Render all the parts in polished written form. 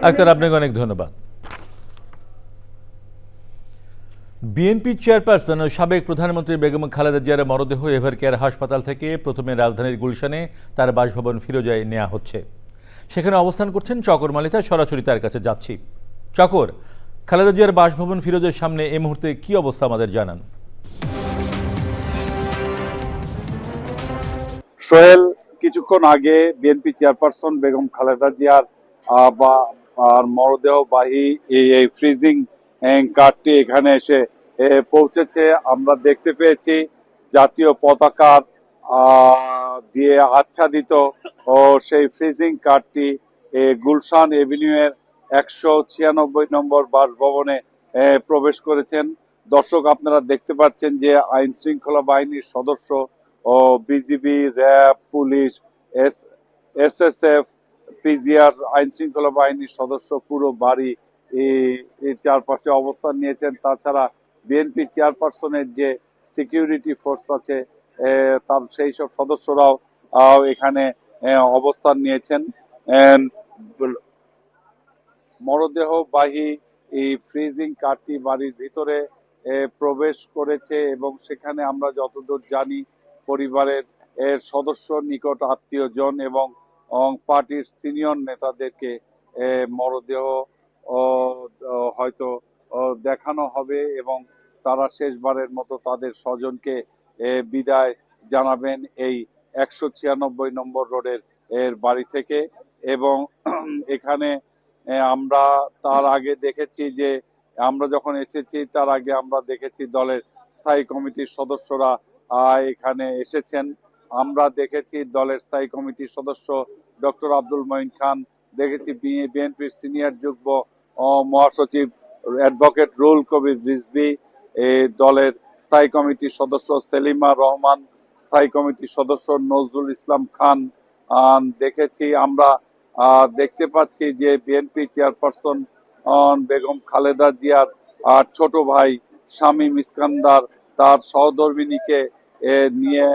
আক্তার, আপনাকে অনেক ধন্যবাদ। বিএনপি চেয়ারপারসন ও সাবেক প্রধানমন্ত্রী বেগম খালেদা জিয়ার মরদেহ এভার কেয়ার হাসপাতাল থেকে প্রথমে রাজধানীর গুলশানে তার বাসভবন ফিরোজায় নেওয়া হচ্ছে। সেখানে অবস্থান করছেন চকর মালিতা, সরাসরি তার কাছে যাচ্ছি। চকর, খালেদা জিয়ার বাসভবন ফিরোজের সামনে এই মুহূর্তে কি অবস্থা আমাদের জানান। সোহেল, কিছুক্ষণ আগে বিএনপি চেয়ারপারসন বেগম খালেদা জিয়ার মরদেহবাহী এই ফ্রিজিং কারটি এখানে এসে পৌঁছেছে। আমরা দেখতে পেয়েছি জাতীয় পতাকার দিয়ে আচ্ছাদিত ও সেই ফ্রিজিং কারটি গুলশান এভিনিউ এর 196 নম্বর বাসভবনে প্রবেশ করেছেন। দর্শক, আপনারা দেখতে পাচ্ছেন যে আইন শৃঙ্খলা বাহিনীর সদস্য ও BGB, RAB, police, SSF, PGR আইন শৃঙ্খলা বাহিনীর সদস্য পুরো বাড়ি এই চারপাশে অবস্থান নিয়েছেন। তাছাড়া বিএনপি চেয়ারপারসনের যে সিকিউরিটি ফোর্স আছে তার সেই সব সদস্যরাও এখানে অবস্থান নিয়েছেন। মরদেহবাহী এই ফ্রিজিং কারটি বাড়ির ভিতরে প্রবেশ করেছে এবং সেখানে আমরা যতদূর জানি পরিবারের সদস্য, নিকট আত্মীয়জন এবং পার্টির সিনিয়র নেতাদেরকে মরদেহ হয়তো দেখানো হবে এবং তারা শেষবারের মতো তাদের স্বজনকে বিদায় জানাবেন এই 196 নম্বর রোডের বাড়ি থেকে। এবং এখানে আমরা তার আগে দেখেছি যে আমরা যখন এসেছি তার আগে আমরা দেখেছি দলের স্থায়ী কমিটির সদস্যরা এখানে এসেছেন। আমরা দেখেছি দলের স্থায়ী কমিটির সদস্য ডক্টর আব্দুল মঈন খান, দেখেছি বিএনপির সিনিয়র যুগ্ম মহাসচিব অ্যাডভোকেট রুহুল কবির রিজভী, দলের স্থায়ী কমিটির সদস্য সেলিমা রহমান, স্থায়ী কমিটির সদস্য নজরুল ইসলাম খান দেখেছি। আমরা দেখতে পাচ্ছি যে বিএনপি চেয়ারপারসন বেগম খালেদা জিয়ার ছোট ভাই শামীম ইস্কান্দার তার সহধর্মিণীকে নিয়ে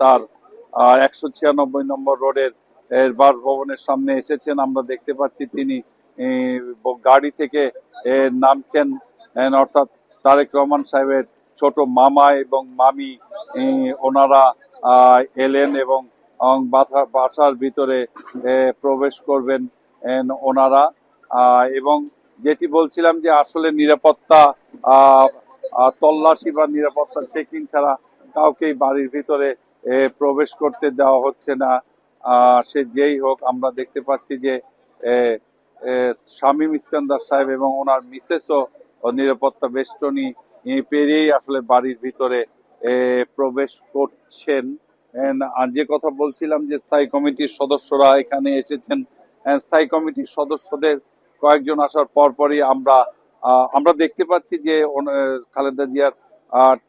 তার 196 নম্বর রোডের বাসভবনের সামনে এসেছেন। আমরা দেখতে পাচ্ছি তিনি গাড়ি থেকে নামছেন, অর্থাৎ তারেক রহমান সাহেবের ছোট মামা এবং মামি ওনারা এলেন এবং বাসার ভিতরে প্রবেশ করবেন ওনারা। এবং যেটি বলছিলাম যে আসলে নিরাপত্তা তল্লাশি বা নিরাপত্তা চেকিং ছাড়া কাউকেই বাড়ির ভিতরে প্রবেশ করতে দেওয়া হচ্ছে না। সে যেই হোক, আমরা দেখতে পাচ্ছি যে শামীম ইস্কান্দার সাহেব এবং ওনার মিসেসও নিরাপত্তা বেষ্টনী পেরিয়েই আসলে বাড়ির ভিতরে প্রবেশ করছেন। যে কথা বলছিলাম যে স্থায়ী কমিটির সদস্যরা এখানে এসেছেন, স্থায়ী কমিটির সদস্যদের কয়েকজন আসার পরপরই আমরা দেখতে পাচ্ছি যে খালেদা জিয়ার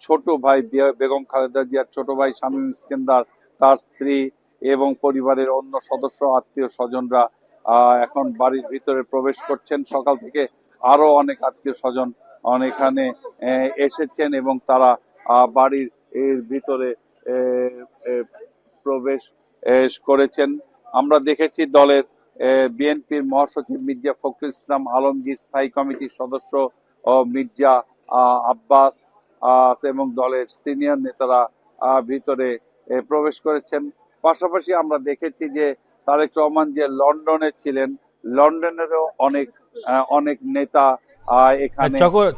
ছোট ভাই বেগম খালেদা জিয়ার ছোট ভাই শামীম ইস্কান্দার, তার স্ত্রী এবং পরিবারের অন্য সদস্য, আত্মীয় স্বজনরা এখন বাড়ির ভিতরে প্রবেশ করছেন। সকাল থেকে আরো অনেক আত্মীয় স্বজন এখানে এসেছেন এবং তারা বাড়ির ভিতরে প্রবেশ করেছেন। আমরা দেখেছি দলের বিএনপির মহাসচিব মির্জা ফখরুল ইসলাম আলমগীর, স্থায়ী কমিটির সদস্য মির্জা আব্বাস এবং দলের সিনিয়র নেতারা ভিতরে প্রবেশ করেছেন। পাশাপাশি আমরা দেখেছি যে তারেক রহমান যে লন্ডনে ছিলেন, লন্ডনেরও অনেক নেতা এখানে